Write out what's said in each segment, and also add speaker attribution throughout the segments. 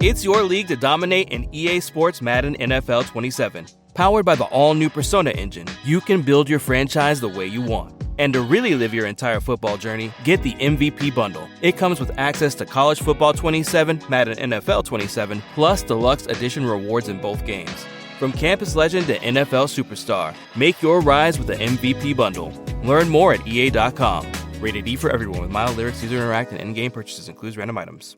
Speaker 1: It's your league to dominate in EA Sports Madden NFL 27. Powered by the all-new Persona engine, you can build your franchise the way you want. And to really live your entire football journey, get the MVP Bundle. It comes with access to College Football 27, Madden NFL 27, plus Deluxe Edition rewards in both games. From campus legend to NFL superstar, make your rise with the MVP Bundle. Learn more at EA.com. Rated E for everyone with mild lyrics, user interact, and in-game purchases includes random items.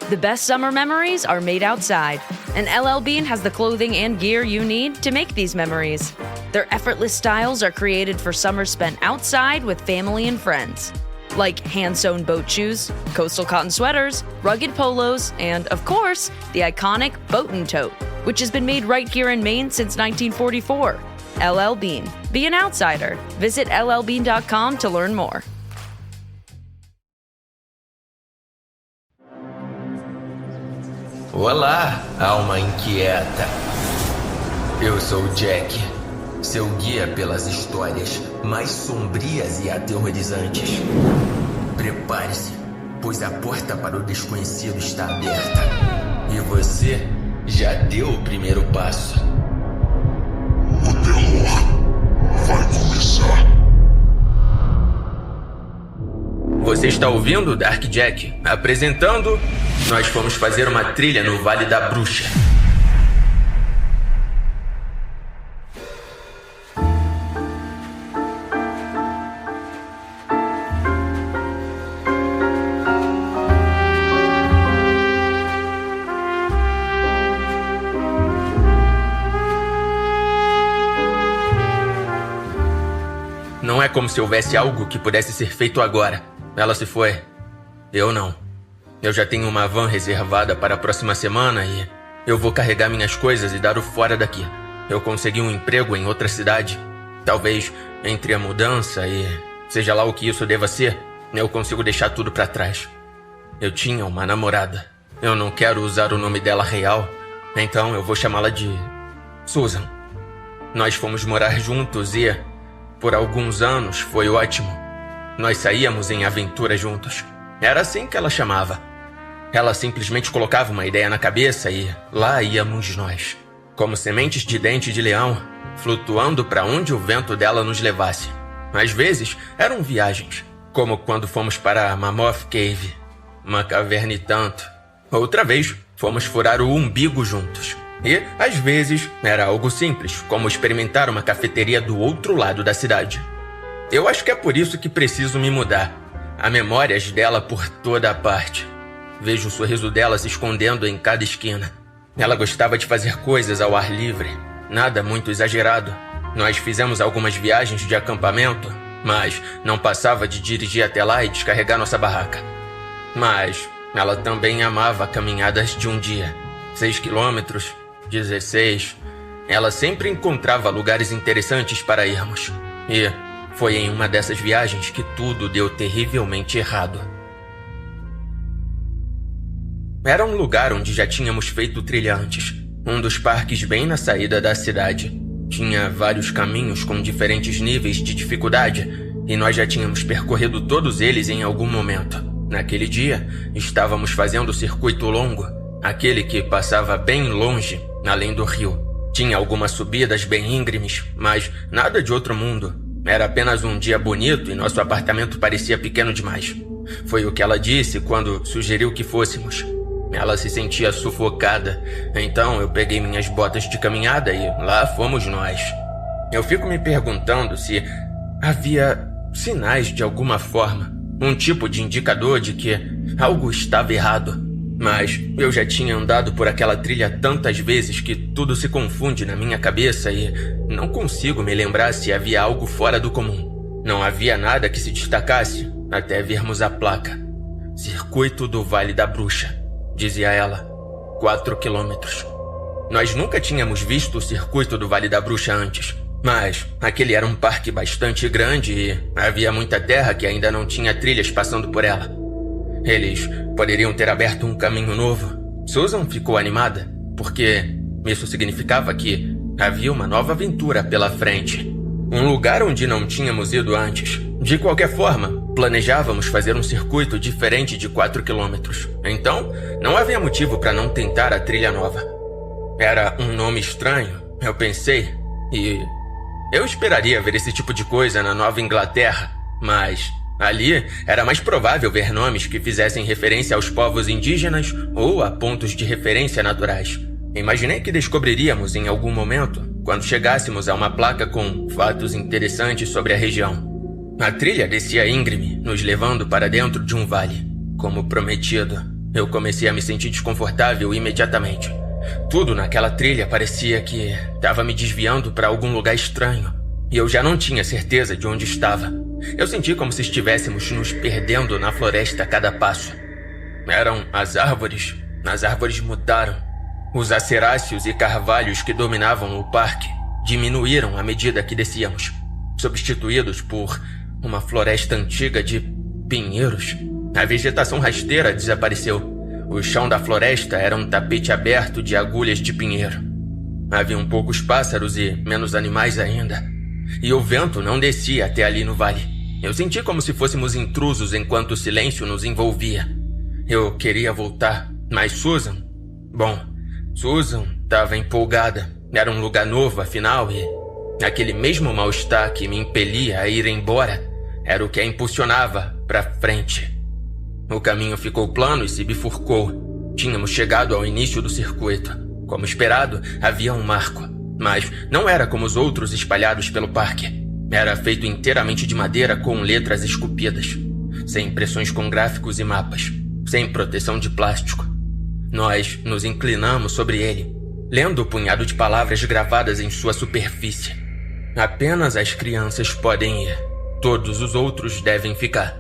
Speaker 2: The best summer memories are made outside, and LL Bean has the clothing and gear you need to make these memories. Their effortless styles are created for summers spent outside with family and friends. Like hand-sewn boat shoes, coastal cotton sweaters, rugged polos, and, of course, the iconic Boatin' Tote, which has been made right here in Maine since 1944. LL Bean. Be an outsider. Visit llbean.com to learn more.
Speaker 3: Olá, alma inquieta. Eu sou Jack, seu guia pelas histórias mais sombrias e aterrorizantes. Prepare-se, pois a porta para o desconhecido está aberta. E você já deu o primeiro passo.
Speaker 4: O terror vai começar.
Speaker 3: Você está ouvindo Dark Jack? Apresentando, nós fomos fazer uma trilha no Vale da Bruxa. Não é como se houvesse algo que pudesse ser feito agora. Ela se foi. Eu não. Eu já tenho uma van reservada para a próxima semana e eu vou carregar minhas coisas e dar o fora daqui. Eu consegui um emprego em outra cidade. Talvez entre a mudança e seja lá o que isso deva ser, eu consigo deixar tudo para trás. Eu tinha uma namorada. Eu não quero usar o nome dela real, então eu vou chamá-la de Susan. Nós fomos morar juntos e, por alguns anos, foi ótimo. Nós saíamos em aventura juntos. Era assim que ela chamava. Ela simplesmente colocava uma ideia na cabeça e lá íamos nós. Como sementes de dente de leão, flutuando para onde o vento dela nos levasse. Às vezes, eram viagens, como quando fomos para Mammoth Cave, uma caverna e tanto. Outra vez, fomos furar o umbigo juntos. E, às vezes, era algo simples, como experimentar uma cafeteria do outro lado da cidade. Eu acho que é por isso que preciso me mudar. Há memórias dela por toda a parte. Vejo o sorriso dela se escondendo em cada esquina. Ela gostava de fazer coisas ao ar livre. Nada muito exagerado. Nós fizemos algumas viagens de acampamento, mas não passava de dirigir até lá e descarregar nossa barraca. Mas ela também amava caminhadas de um dia. 6 quilômetros, 16. Ela sempre encontrava lugares interessantes para irmos. E foi em uma dessas viagens que tudo deu terrivelmente errado. Era um lugar onde já tínhamos feito trilha antes. Um dos parques bem na saída da cidade. Tinha vários caminhos com diferentes níveis de dificuldade e nós já tínhamos percorrido todos eles em algum momento. Naquele dia, estávamos fazendo o circuito longo, aquele que passava bem longe, além do rio. Tinha algumas subidas bem íngremes, mas nada de outro mundo. Era apenas um dia bonito e nosso apartamento parecia pequeno demais. Foi o que ela disse quando sugeriu que fôssemos. Ela se sentia sufocada, então eu peguei minhas botas de caminhada e lá fomos nós. Eu fico me perguntando se havia sinais de alguma forma, um tipo de indicador de que algo estava errado. Mas eu já tinha andado por aquela trilha tantas vezes que tudo se confunde na minha cabeça e não consigo me lembrar se havia algo fora do comum. Não havia nada que se destacasse até vermos a placa. Circuito do Vale da Bruxa, dizia ela. 4 quilômetros. Nós nunca tínhamos visto o Circuito do Vale da Bruxa antes, mas aquele era um parque bastante grande e havia muita terra que ainda não tinha trilhas passando por ela. Eles poderiam ter aberto um caminho novo. Susan ficou animada, porque isso significava que havia uma nova aventura pela frente. Um lugar onde não tínhamos ido antes. De qualquer forma, Planejávamos fazer um circuito diferente de 4 quilômetros. Então, não havia motivo para não tentar a trilha nova. Era um nome estranho, eu pensei, e eu esperaria ver esse tipo de coisa na Nova Inglaterra, mas ali era mais provável ver nomes que fizessem referência aos povos indígenas ou a pontos de referência naturais. Imaginei que descobriríamos em algum momento, quando chegássemos a uma placa com fatos interessantes sobre a região. A trilha descia íngreme, nos levando para dentro de um vale. Como prometido, eu comecei a me sentir desconfortável imediatamente. Tudo naquela trilha parecia que estava me desviando para algum lugar estranho, e eu já não tinha certeza de onde estava. Eu senti como se estivéssemos nos perdendo na floresta a cada passo. Eram as árvores mudaram. Os aceráceos e carvalhos que dominavam o parque diminuíram à medida que descíamos, substituídos por uma floresta antiga de pinheiros. A vegetação rasteira desapareceu. O chão da floresta era um tapete aberto de agulhas de pinheiro. Haviam poucos pássaros e menos animais ainda. E o vento não descia até ali no vale. Eu senti como se fôssemos intrusos enquanto o silêncio nos envolvia. Eu queria voltar, mas Susan estava empolgada. Era um lugar novo, afinal, e aquele mesmo mal-estar que me impelia a ir embora era o que a impulsionava para frente. O caminho ficou plano e se bifurcou. Tínhamos chegado ao início do circuito. Como esperado, havia um marco, mas não era como os outros espalhados pelo parque. Era feito inteiramente de madeira com letras esculpidas, sem impressões com gráficos e mapas, sem proteção de plástico. Nós nos inclinamos sobre ele, lendo o punhado de palavras gravadas em sua superfície. Apenas as crianças podem ir. Todos os outros devem ficar.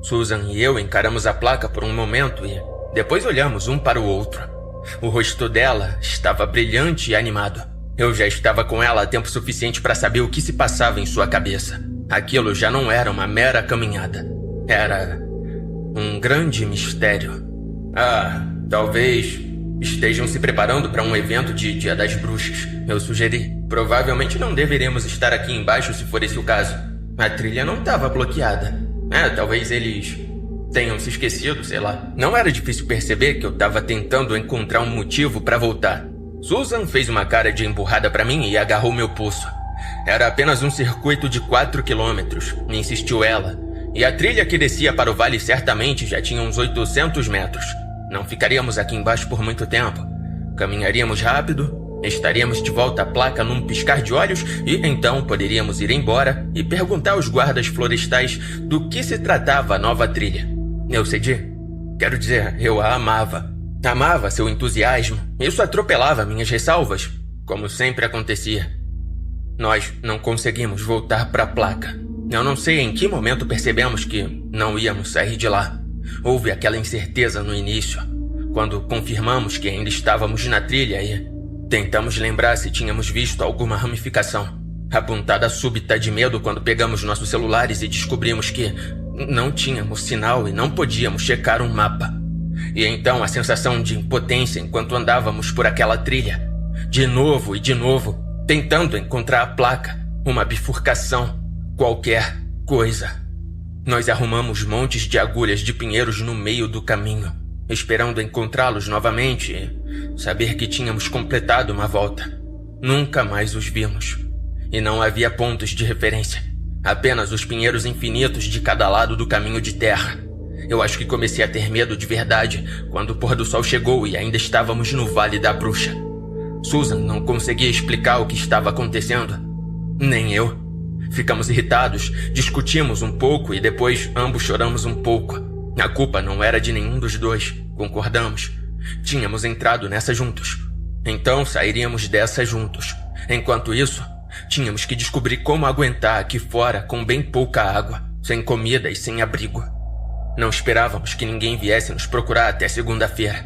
Speaker 3: Susan e eu encaramos a placa por um momento e depois olhamos um para o outro. O rosto dela estava brilhante e animado. Eu já estava com ela há tempo suficiente para saber o que se passava em sua cabeça. Aquilo já não era uma mera caminhada. Era um grande mistério. Talvez estejam se preparando para um evento de Dia das Bruxas, eu sugeri. Provavelmente não deveremos estar aqui embaixo se for esse o caso. A trilha não estava bloqueada. Talvez eles tenham se esquecido, sei lá. Não era difícil perceber que eu estava tentando encontrar um motivo para voltar. Susan fez uma cara de emburrada para mim e agarrou meu pulso. Era apenas um circuito de 4 quilômetros, insistiu ela. E a trilha que descia para o vale certamente já tinha uns 800 metros. Não ficaríamos aqui embaixo por muito tempo. Caminharíamos rápido, estaríamos de volta à placa num piscar de olhos e então poderíamos ir embora e perguntar aos guardas florestais do que se tratava a nova trilha. Eu cedi. Quero dizer, eu a amava. Amava seu entusiasmo. Isso atropelava minhas ressalvas, como sempre acontecia. Nós não conseguimos voltar para a placa. Eu não sei em que momento percebemos que não íamos sair de lá. Houve aquela incerteza no início, quando confirmamos que ainda estávamos na trilha e tentamos lembrar se tínhamos visto alguma ramificação. A pontada súbita de medo quando pegamos nossos celulares e descobrimos que não tínhamos sinal e não podíamos checar um mapa. E então a sensação de impotência enquanto andávamos por aquela trilha. De novo e de novo, tentando encontrar a placa, uma bifurcação, qualquer coisa. Nós arrumamos montes de agulhas de pinheiros no meio do caminho, esperando encontrá-los novamente e saber que tínhamos completado uma volta. Nunca mais os vimos. E não havia pontos de referência. Apenas os pinheiros infinitos de cada lado do caminho de terra. Eu acho que comecei a ter medo de verdade quando o pôr do sol chegou e ainda estávamos no Vale da Bruxa. Susan não conseguia explicar o que estava acontecendo. Nem eu. Ficamos irritados, discutimos um pouco e depois ambos choramos um pouco. A culpa não era de nenhum dos dois, concordamos. Tínhamos entrado nessa juntos. Então sairíamos dessa juntos. Enquanto isso, tínhamos que descobrir como aguentar aqui fora com bem pouca água, sem comida e sem abrigo. Não esperávamos que ninguém viesse nos procurar até segunda-feira.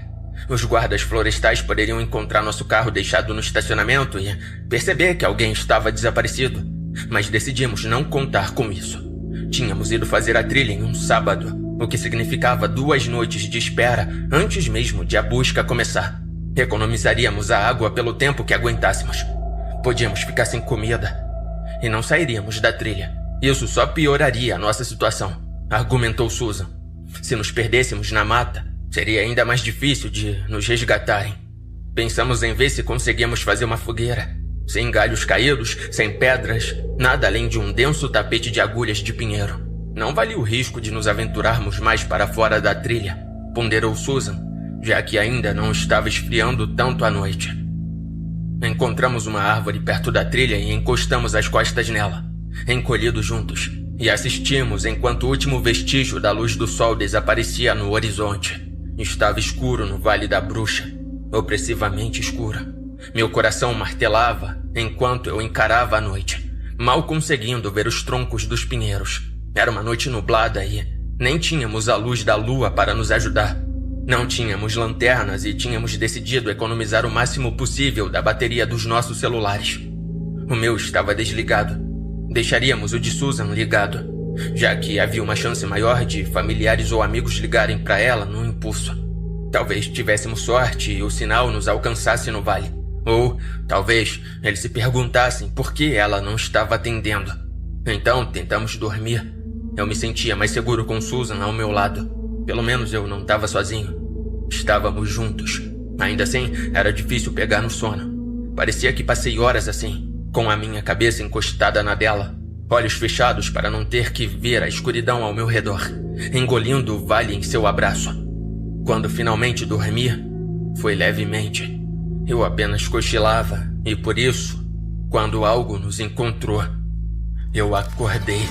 Speaker 3: Os guardas florestais poderiam encontrar nosso carro deixado no estacionamento e perceber que alguém estava desaparecido. Mas decidimos não contar com isso. Tínhamos ido fazer a trilha em um sábado, o que significava 2 noites de espera antes mesmo de a busca começar. Economizaríamos a água pelo tempo que aguentássemos. Podíamos ficar sem comida e não sairíamos da trilha. Isso só pioraria a nossa situação. argumentou Susan. Se nos perdêssemos na mata, seria ainda mais difícil de nos resgatarem. Pensamos em ver se conseguíamos fazer uma fogueira, sem galhos caídos, sem pedras, nada além de um denso tapete de agulhas de pinheiro. Não valia o risco de nos aventurarmos mais para fora da trilha, ponderou Susan, já que ainda não estava esfriando tanto à noite. Encontramos uma árvore perto da trilha e encostamos as costas nela, encolhidos juntos, e assistimos enquanto o último vestígio da luz do sol desaparecia no horizonte. Estava escuro no Vale da Bruxa, opressivamente escuro. Meu coração martelava enquanto eu encarava a noite, mal conseguindo ver os troncos dos pinheiros. Era uma noite nublada e nem tínhamos a luz da lua para nos ajudar. Não tínhamos lanternas e tínhamos decidido economizar o máximo possível da bateria dos nossos celulares. O meu estava desligado. Deixaríamos o de Susan ligado, já que havia uma chance maior de familiares ou amigos ligarem para ela no impulso. Talvez tivéssemos sorte e o sinal nos alcançasse no vale. Ou, talvez, eles se perguntassem por que ela não estava atendendo. Então, tentamos dormir. Eu me sentia mais seguro com Susan ao meu lado. Pelo menos eu não estava sozinho. Estávamos juntos. Ainda assim, era difícil pegar no sono. Parecia que passei horas assim, com a minha cabeça encostada na dela, olhos fechados para não ter que ver a escuridão ao meu redor, engolindo o vale em seu abraço. Quando finalmente dormi, foi levemente. Eu apenas cochilava e por isso, quando algo nos encontrou, eu acordei.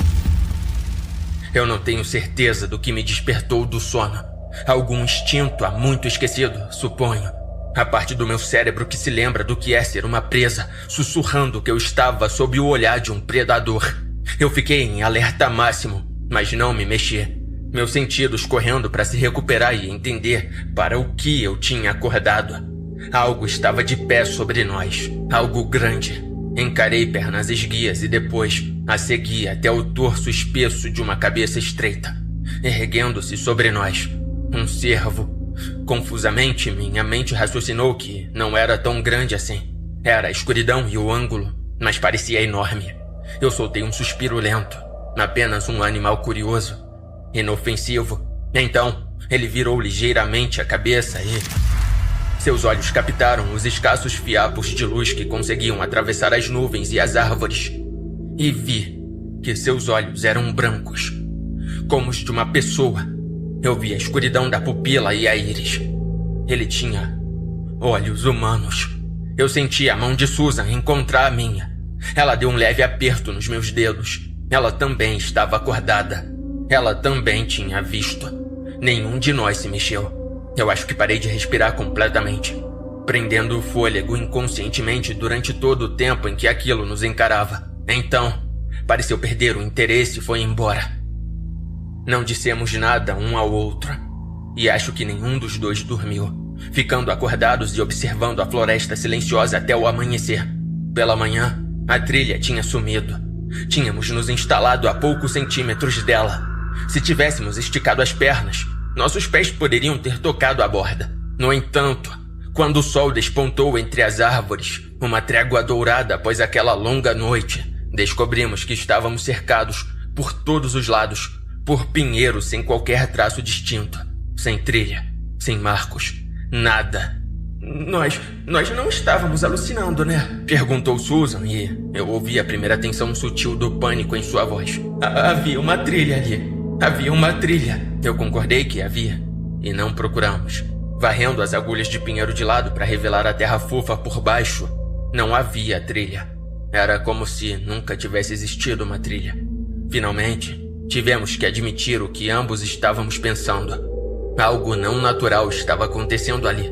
Speaker 3: Eu não tenho certeza do que me despertou do sono. Algum instinto há muito esquecido, suponho. A parte do meu cérebro que se lembra do que é ser uma presa, sussurrando que eu estava sob o olhar de um predador. Eu fiquei em alerta máximo, mas não me mexi. Meus sentidos correndo para se recuperar e entender para o que eu tinha acordado. Algo estava de pé sobre nós, algo grande. Encarei pernas esguias e depois a segui até o torso espesso de uma cabeça estreita, erguendo-se sobre nós. Um cervo. Confusamente, minha mente raciocinou que não era tão grande assim. Era a escuridão e o ângulo, mas parecia enorme. Eu soltei um suspiro lento, apenas um animal curioso, inofensivo. Então, ele virou ligeiramente a cabeça e... seus olhos captaram os escassos fiapos de luz que conseguiam atravessar as nuvens e as árvores. E vi que seus olhos eram brancos, como os de uma pessoa. Eu vi a escuridão da pupila e a íris. Ele tinha olhos humanos. Eu senti a mão de Susan encontrar a minha. Ela deu um leve aperto nos meus dedos. Ela também estava acordada. Ela também tinha visto. Nenhum de nós se mexeu. Eu acho que parei de respirar completamente, prendendo o fôlego inconscientemente durante todo o tempo em que aquilo nos encarava. Então, pareceu perder o interesse e foi embora. Não dissemos nada um ao outro, e acho que nenhum dos dois dormiu, ficando acordados e observando a floresta silenciosa até o amanhecer. Pela manhã, a trilha tinha sumido. Tínhamos nos instalado a poucos centímetros dela. Se tivéssemos esticado as pernas, nossos pés poderiam ter tocado a borda. No entanto, quando o sol despontou entre as árvores, uma trégua dourada após aquela longa noite, descobrimos que estávamos cercados por todos os lados, por pinheiros sem qualquer traço distinto, sem trilha, sem marcos, nada. Nós não estávamos alucinando, né? Perguntou Susan e eu ouvi a primeira tensão sutil do pânico em sua voz. Havia uma trilha ali. Havia uma trilha. Eu concordei que havia. E não procuramos. Varrendo as agulhas de pinheiro de lado para revelar a terra fofa por baixo, não havia trilha. Era como se nunca tivesse existido uma trilha. Finalmente, tivemos que admitir o que ambos estávamos pensando. Algo não natural estava acontecendo ali.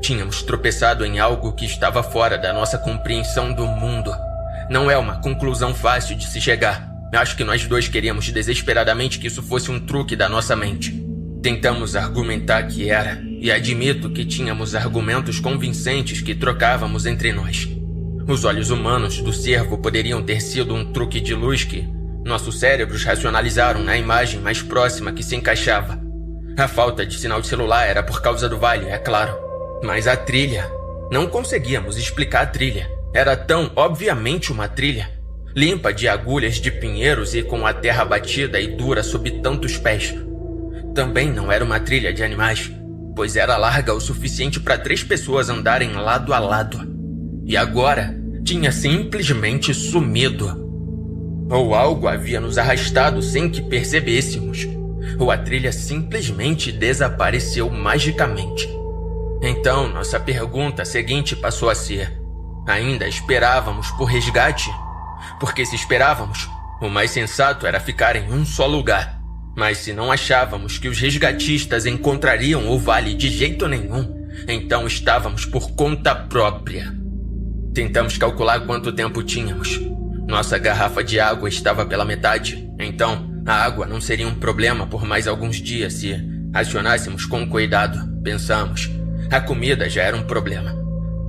Speaker 3: Tínhamos tropeçado em algo que estava fora da nossa compreensão do mundo. Não é uma conclusão fácil de se chegar. Acho que nós dois queríamos desesperadamente que isso fosse um truque da nossa mente. Tentamos argumentar que era, e admito que tínhamos argumentos convincentes que trocávamos entre nós. Os olhos humanos do cervo poderiam ter sido um truque de luz que nossos cérebros racionalizaram na imagem mais próxima que se encaixava. A falta de sinal de celular era por causa do vale, é claro. Mas a trilha... não conseguíamos explicar a trilha. Era tão obviamente uma trilha. limpa de agulhas de pinheiros e com a terra batida e dura sob tantos pés. Também não era uma trilha de animais, pois era larga o suficiente para 3 pessoas andarem lado a lado. E agora tinha simplesmente sumido. Ou algo havia nos arrastado sem que percebêssemos, ou a trilha simplesmente desapareceu magicamente. Então, nossa pergunta seguinte passou a ser: ainda esperávamos por resgate? Porque se esperávamos, o mais sensato era ficar em um só lugar. Mas se não achávamos que os resgatistas encontrariam o vale de jeito nenhum, então estávamos por conta própria. Tentamos calcular quanto tempo tínhamos. Nossa garrafa de água estava pela metade, então a água não seria um problema por mais alguns dias se acionássemos com cuidado, pensamos. A comida já era um problema,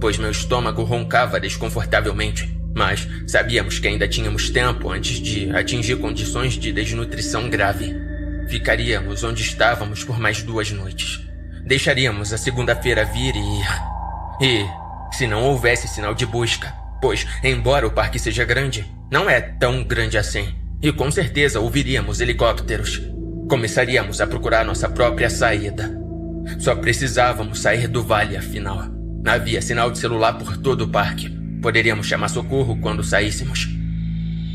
Speaker 3: pois meu estômago roncava desconfortavelmente, mas sabíamos que ainda tínhamos tempo antes de atingir condições de desnutrição grave. Ficaríamos onde estávamos por mais 2 noites. Deixaríamos a segunda-feira vir e se não houvesse sinal de busca, pois, embora o parque seja grande, não é tão grande assim, e com certeza ouviríamos helicópteros. Começaríamos a procurar nossa própria saída. Só precisávamos sair do vale, afinal. Havia sinal de celular por todo o parque. Poderíamos chamar socorro quando saíssemos.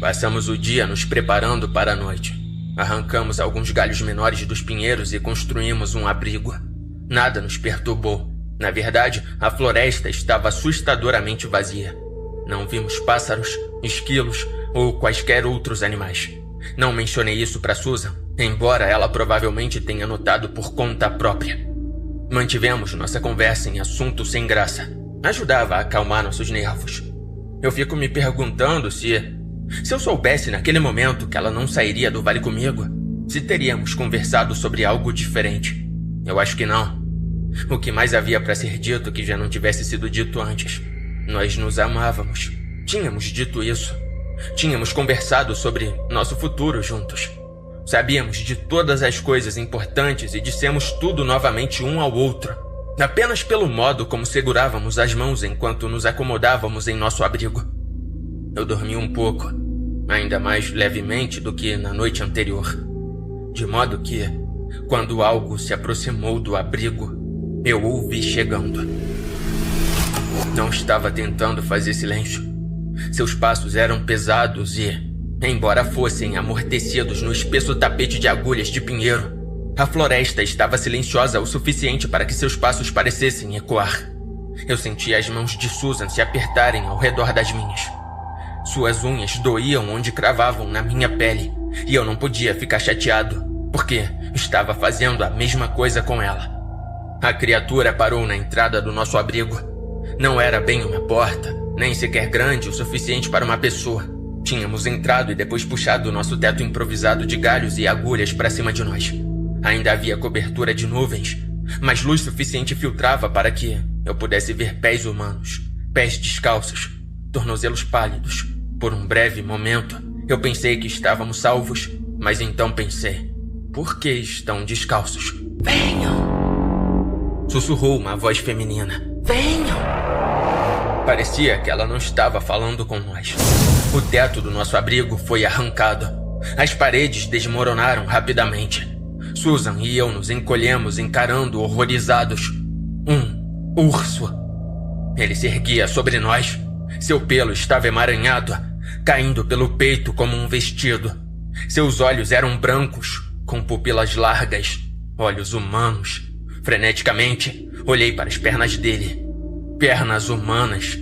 Speaker 3: Passamos o dia nos preparando para a noite. Arrancamos alguns galhos menores dos pinheiros e construímos um abrigo. Nada nos perturbou. Na verdade, a floresta estava assustadoramente vazia. Não vimos pássaros, esquilos ou quaisquer outros animais. Não mencionei isso para Susan, embora ela provavelmente tenha notado por conta própria. Mantivemos nossa conversa em assunto sem graça. Ajudava a acalmar nossos nervos. Eu fico me perguntando se eu soubesse naquele momento que ela não sairia do vale comigo, se teríamos conversado sobre algo diferente. Eu acho que não. O que mais havia para ser dito que já não tivesse sido dito antes? Nós nos amávamos. Tínhamos dito isso. Tínhamos conversado sobre nosso futuro juntos. Sabíamos de todas as coisas importantes e dissemos tudo novamente um ao outro, apenas pelo modo como segurávamos as mãos enquanto nos acomodávamos em nosso abrigo. Eu dormi um pouco, ainda mais levemente do que na noite anterior, de modo que, quando algo se aproximou do abrigo, eu ouvi chegando. Não estava tentando fazer silêncio. Seus passos eram pesados e, embora fossem amortecidos no espesso tapete de agulhas de pinheiro, a floresta estava silenciosa o suficiente para que seus passos parecessem ecoar. Eu senti as mãos de Susan se apertarem ao redor das minhas. Suas unhas doíam onde cravavam na minha pele, e eu não podia ficar chateado, porque estava fazendo a mesma coisa com ela. A criatura parou na entrada do nosso abrigo. Não era bem uma porta, nem sequer grande o suficiente para uma pessoa. Tínhamos entrado e depois puxado o nosso teto improvisado de galhos e agulhas para cima de nós. Ainda havia cobertura de nuvens, mas luz suficiente filtrava para que eu pudesse ver pés humanos, pés descalços, tornozelos pálidos. Por um breve momento, eu pensei que estávamos salvos, mas então pensei: por que estão descalços? Venham! Sussurrou uma voz feminina. Venham! Parecia que ela não estava falando com nós. O teto do nosso abrigo foi arrancado. As paredes desmoronaram rapidamente. Susan e eu nos encolhemos encarando horrorizados. Um urso. Ele se erguia sobre nós. Seu pelo estava emaranhado, caindo pelo peito como um vestido. Seus olhos eram brancos, com pupilas largas, olhos humanos. Freneticamente, olhei para as pernas dele. Pernas humanas.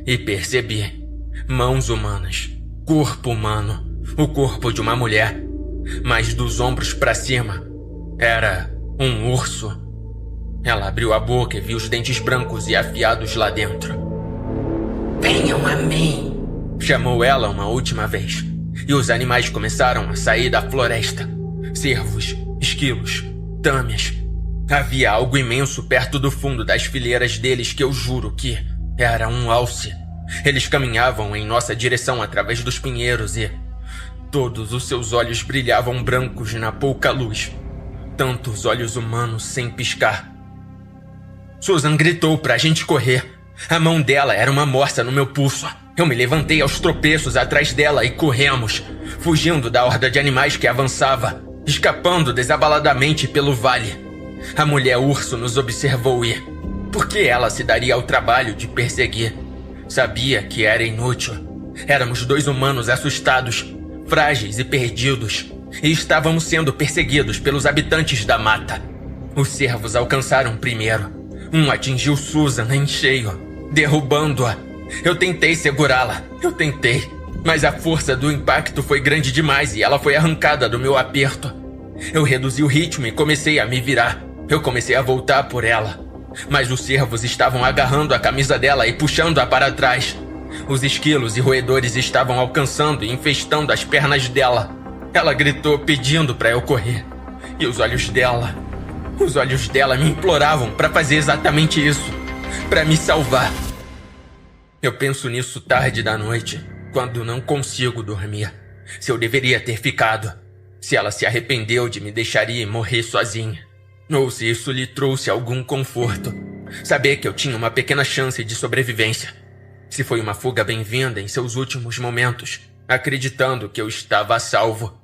Speaker 3: E percebi. Mãos humanas. Corpo humano. O corpo de uma mulher. Mas dos ombros para cima, era um urso. Ela abriu a boca e viu os dentes brancos e afiados lá dentro. Venham a mim! Chamou ela uma última vez. E os animais começaram a sair da floresta. Cervos, esquilos, tâmeas. Havia algo imenso perto do fundo das fileiras deles que eu juro que era um alce. Eles caminhavam em nossa direção através dos pinheiros e todos os seus olhos brilhavam brancos na pouca luz. Tantos olhos humanos sem piscar. Susan gritou pra gente correr. A mão dela era uma morsa no meu pulso. Eu me levantei aos tropeços atrás dela e corremos, fugindo da horda de animais que avançava, escapando desabaladamente pelo vale. A mulher urso nos observou e... por que ela se daria ao trabalho de perseguir? Sabia que era inútil. Éramos 2 humanos assustados, frágeis e perdidos, e estávamos sendo perseguidos pelos habitantes da mata. Os cervos alcançaram primeiro. Um atingiu Susan em cheio, derrubando-a. Eu tentei segurá-la, mas a força do impacto foi grande demais e ela foi arrancada do meu aperto. Eu reduzi o ritmo e comecei a me virar. Eu comecei a voltar por ela, mas os cervos estavam agarrando a camisa dela e puxando-a para trás. Os esquilos e roedores estavam alcançando e infestando as pernas dela. Ela gritou pedindo para eu correr. E os olhos dela me imploravam para fazer exatamente isso, para me salvar. Eu penso nisso tarde da noite, quando não consigo dormir. Se eu deveria ter ficado, se ela se arrependeu de me deixar ir morrer sozinha, ou se isso lhe trouxe algum conforto. Saber que eu tinha uma pequena chance de sobrevivência. Se foi uma fuga bem-vinda em seus últimos momentos, acreditando que eu estava a salvo.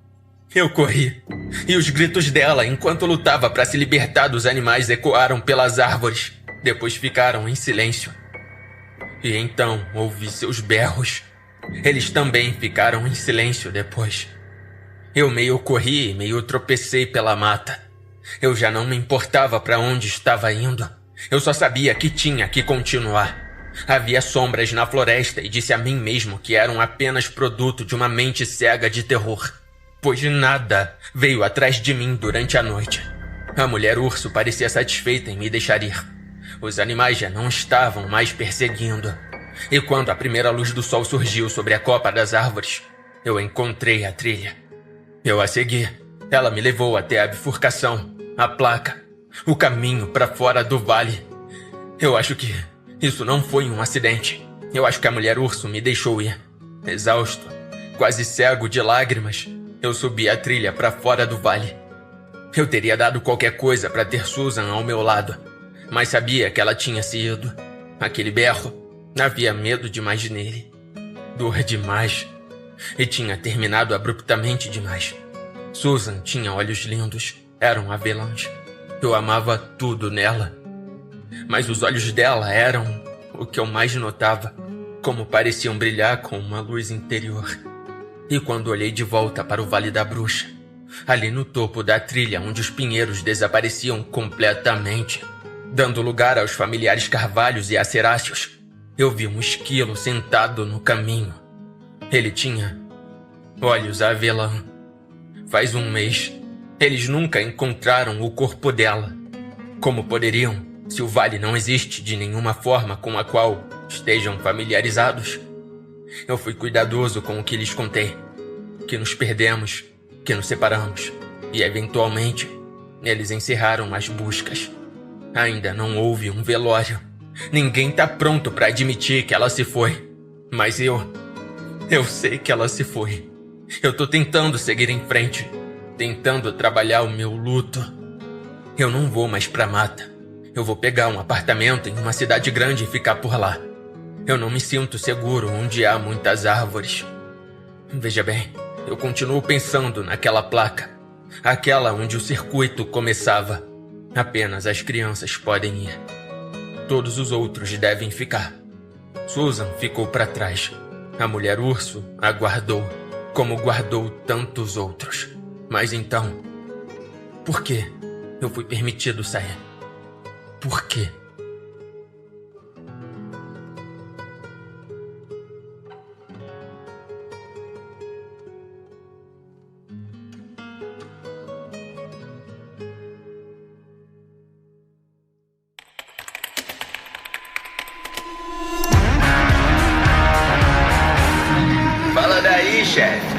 Speaker 3: Eu corri, e os gritos dela enquanto lutava para se libertar dos animais ecoaram pelas árvores, depois ficaram em silêncio. E então ouvi seus berros. Eles também ficaram em silêncio depois. Eu meio corri e meio tropecei pela mata. Eu já não me importava para onde estava indo. Eu só sabia que tinha que continuar. Havia sombras na floresta e disse a mim mesmo que eram apenas produto de uma mente cega de terror, pois nada veio atrás de mim durante a noite. A mulher urso parecia satisfeita em me deixar ir. Os animais já não estavam mais perseguindo. E quando a primeira luz do sol surgiu sobre a copa das árvores, eu encontrei a trilha. Eu a segui. Ela me levou até a bifurcação, a placa, o caminho para fora do vale. Eu acho que isso não foi um acidente. Eu acho que a mulher urso me deixou ir. Exausto, quase cego de lágrimas, eu subi a trilha para fora do vale. Eu teria dado qualquer coisa para ter Susan ao meu lado, mas sabia que ela tinha se ido. Aquele berro, havia medo demais nele. Dor demais. E tinha terminado abruptamente demais. Susan tinha olhos lindos, eram avelãs. Eu amava tudo nela. Mas os olhos dela eram o que eu mais notava, como pareciam brilhar com uma luz interior. E quando olhei de volta para o Vale da Bruxa, ali no topo da trilha onde os pinheiros desapareciam completamente, dando lugar aos familiares carvalhos e aceráceos, eu vi um esquilo sentado no caminho. Ele tinha olhos avelã. Faz um mês, eles nunca encontraram o corpo dela. Como poderiam, se o vale não existe de nenhuma forma com a qual estejam familiarizados? Eu fui cuidadoso com o que lhes contei. Que nos perdemos, que nos separamos. E, eventualmente, eles encerraram as buscas. Ainda não houve um velório. Ninguém tá pronto para admitir que ela se foi. Mas eu sei que ela se foi. Eu tô tentando seguir em frente. Tentando trabalhar o meu luto. Eu não vou mais pra mata. Eu vou pegar um apartamento em uma cidade grande e ficar por lá. Eu não me sinto seguro onde há muitas árvores. Veja bem, eu continuo pensando naquela placa. Aquela onde o circuito começava. Apenas as crianças podem ir. Todos os outros devem ficar. Susan ficou para trás. A mulher urso aguardou, como guardou tantos outros. Mas então, por que eu fui permitido sair? Por quê? Fala daí, chefe.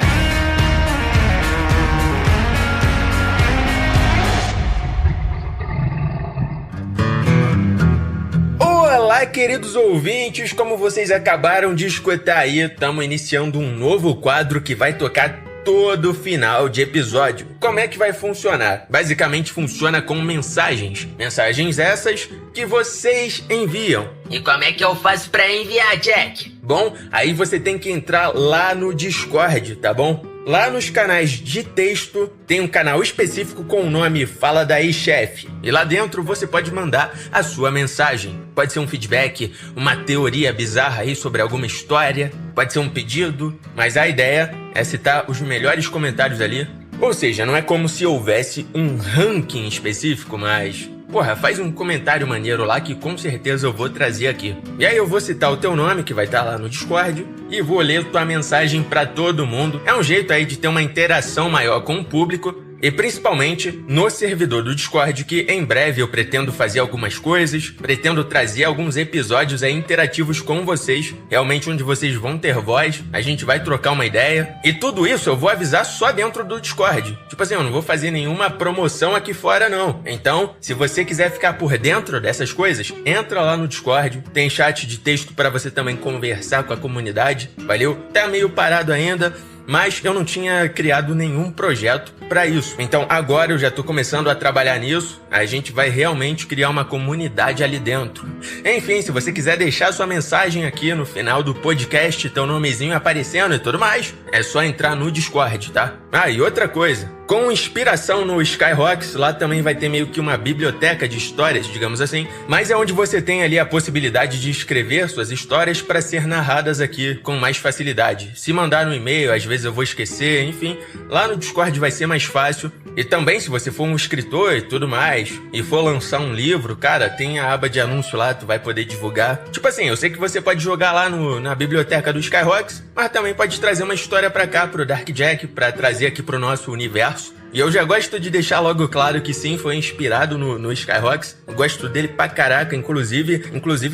Speaker 3: Olá, queridos ouvintes, como vocês acabaram de escutar aí, estamos iniciando um novo quadro que vai tocar todo final de episódio. Como é que vai funcionar? Basicamente funciona com mensagens. Mensagens essas que vocês enviam.
Speaker 5: E como é que eu faço pra enviar, Jack?
Speaker 3: Bom, aí você tem que entrar lá no Discord, tá bom? Lá nos canais de texto tem um canal específico com o nome Fala Daí Chefe. E lá dentro você pode mandar a sua mensagem. Pode ser um feedback, uma teoria bizarra aí sobre alguma história, pode ser um pedido, mas a ideia é citar os melhores comentários ali. Ou seja, não é como se houvesse um ranking específico, mas... porra, faz um comentário maneiro lá que com certeza eu vou trazer aqui. E aí eu vou citar o teu nome, que vai estar lá no Discord, e vou ler tua mensagem pra todo mundo. É um jeito aí de ter uma interação maior com o público, e principalmente no servidor do Discord, que em breve eu pretendo fazer algumas coisas, pretendo trazer alguns episódios aí interativos com vocês, realmente onde vocês vão ter voz, a gente vai trocar uma ideia, e tudo isso eu vou avisar só dentro do Discord. Tipo assim, eu não vou fazer nenhuma promoção aqui fora não. Então, se você quiser ficar por dentro dessas coisas, entra lá no Discord, tem chat de texto para você também conversar com a comunidade, valeu? Tá meio parado ainda, mas eu não tinha criado nenhum projeto para isso. Então agora eu já tô começando a trabalhar nisso. A gente vai realmente criar uma comunidade ali dentro. Enfim, se você quiser deixar sua mensagem aqui no final do podcast, teu nomezinho aparecendo e tudo mais, é só entrar no Discord, tá? Ah, e outra coisa, com inspiração no Skyrocks, lá também vai ter meio que uma biblioteca de histórias, digamos assim, mas é onde você tem ali a possibilidade de escrever suas histórias para ser narradas aqui com mais facilidade. Se mandar no e-mail, às vezes eu vou esquecer, enfim, lá no Discord vai ser mais fácil. E também, se você for um escritor e tudo mais, e for lançar um livro, cara, tem a aba de anúncio lá, tu vai poder divulgar. Tipo assim, eu sei que você pode jogar lá na biblioteca do Skyrocks, mas também pode trazer uma história pra cá, pro Dark Jack, pra trazer aqui pro nosso universo. E eu já gosto de deixar logo claro que sim, foi inspirado no Skyrocks. Eu gosto dele pra caraca, inclusive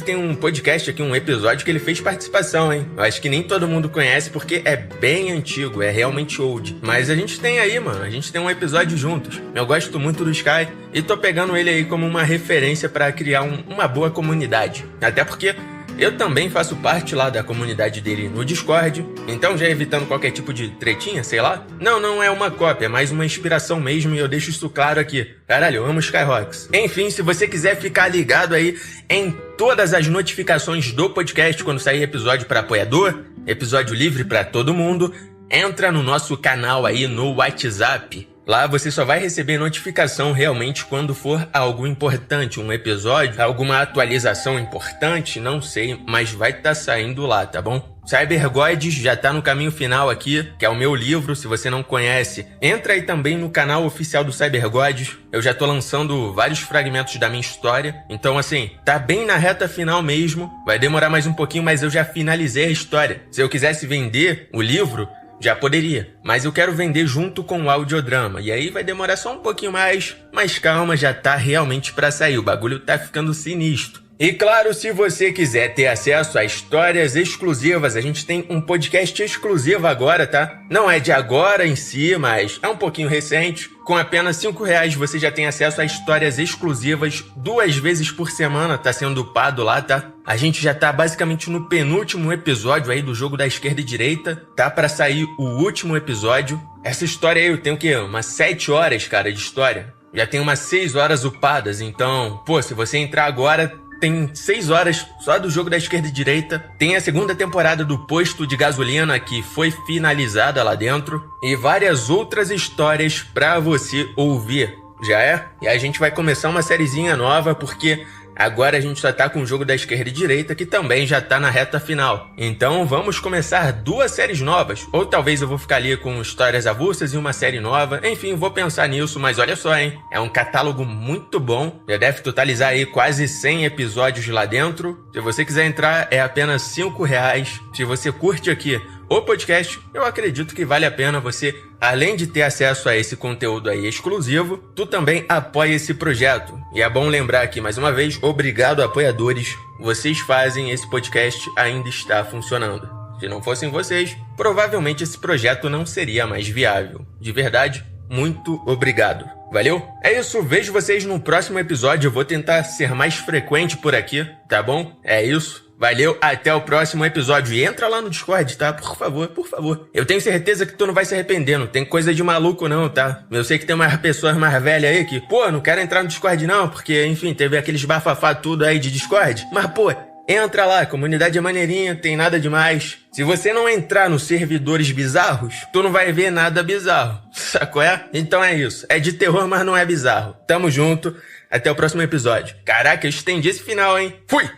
Speaker 3: tem um podcast aqui, um episódio que ele fez participação, hein? Eu acho que nem todo mundo conhece porque é bem antigo, é realmente old. Mas a gente tem aí, mano, a gente tem um episódio juntos. Eu gosto muito do Sky e tô pegando ele aí como uma referência pra criar uma boa comunidade. Até porque eu também faço parte lá da comunidade dele no Discord, então já evitando qualquer tipo de tretinha, sei lá. Não é uma cópia, é mais uma inspiração mesmo e eu deixo isso claro aqui. Caralho, eu amo Skyrocks. Enfim, se você quiser ficar ligado aí em todas as notificações do podcast quando sair episódio para apoiador, episódio livre para todo mundo, entra no nosso canal aí no WhatsApp. Lá você só vai receber notificação realmente quando for algo importante, um episódio, alguma atualização importante, não sei, mas vai estar saindo lá, tá bom? Cybergods já tá no caminho final aqui, que é o meu livro, se você não conhece. Entra aí também no canal oficial do Cybergods, eu já tô lançando vários fragmentos da minha história, então assim, tá bem na reta final mesmo, vai demorar mais um pouquinho, mas eu já finalizei a história. Se eu quisesse vender o livro, já poderia, mas eu quero vender junto com o audiodrama, e aí vai demorar só um pouquinho mais, mas calma, já tá realmente pra sair, o bagulho tá ficando sinistro. E claro, se você quiser ter acesso a histórias exclusivas, a gente tem um podcast exclusivo agora, tá? Não é de agora em si, mas é um pouquinho recente. Com apenas R$5 você já tem acesso a histórias exclusivas 2 vezes por semana, tá sendo upado lá, tá? A gente já tá basicamente no penúltimo episódio aí do jogo da esquerda e direita, tá pra sair o último episódio. Essa história aí eu tenho o quê? Umas 7 horas, cara, de história. Já tem umas 6 horas upadas, então, pô, se você entrar agora, tem 6 horas só do jogo da esquerda e direita. Tem a segunda temporada do Posto de Gasolina, que foi finalizada lá dentro. E várias outras histórias pra você ouvir. Já é? E a gente vai começar uma sériezinha nova, porque agora a gente só tá com o jogo da esquerda e direita, que também já tá na reta final. Então vamos começar 2 séries novas. Ou talvez eu vou ficar ali com histórias avulsas e uma série nova. Enfim, vou pensar nisso, mas olha só, hein? É um catálogo muito bom. Já deve totalizar aí quase 100 episódios lá dentro. Se você quiser entrar, é apenas R$5. Se você curte aqui o podcast, eu acredito que vale a pena você, além de ter acesso a esse conteúdo aí exclusivo, tu também apoia esse projeto. E é bom lembrar aqui mais uma vez, obrigado apoiadores, vocês fazem esse podcast ainda estar funcionando. Se não fossem vocês, provavelmente esse projeto não seria mais viável. De verdade, muito obrigado. Valeu? É isso, vejo vocês no próximo episódio, eu vou tentar ser mais frequente por aqui, tá bom? É isso. Valeu, até o próximo episódio. E entra lá no Discord, tá? Por favor, por favor. Eu tenho certeza que tu não vai se arrepender, não tem coisa de maluco não, tá? Eu sei que tem umas pessoas mais velhas aí que, pô, não quero entrar no Discord não, porque, enfim, teve aqueles bafafá tudo aí de Discord. Mas, pô, entra lá, a comunidade é maneirinha, tem nada demais. Se você não entrar nos servidores bizarros, tu não vai ver nada bizarro. Sacou? Então é isso. É de terror, mas não é bizarro. Tamo junto, até o próximo episódio. Caraca, eu estendi esse final, hein? Fui!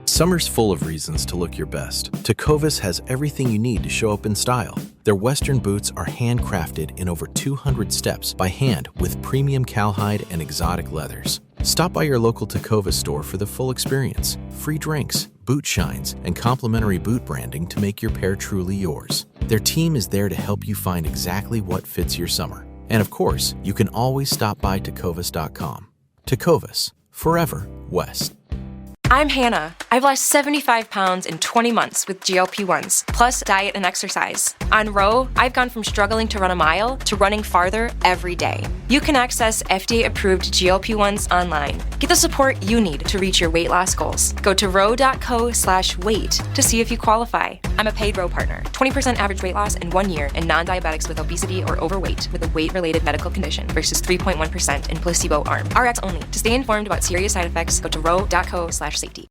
Speaker 6: Summer's full of reasons to look your best. Tecovas has everything you need to show up in style. Their Western boots are handcrafted in over 200 steps by hand with premium cowhide and exotic leathers. Stop by your local Tecovas store for the full experience. Free drinks, boot shines, and complimentary boot branding to make your pair truly yours. Their team is there to help you find exactly what fits your summer. And of course, you can always stop by tecovas.com. Tecovas, forever West.
Speaker 7: I'm Hannah. I've lost 75 pounds in 20 months with GLP-1s, plus diet and exercise. On Ro, I've gone from struggling to run a mile to running farther every day. You can access FDA-approved GLP-1s online. Get the support you need to reach your weight loss goals. Go to ro.co/weight to see if you qualify. I'm a paid Ro partner. 20% average weight loss in 1 year in non-diabetics with obesity or overweight with a weight-related medical condition versus 3.1% in placebo arm. RX only. To stay informed about serious side effects, go to ro.co/safety.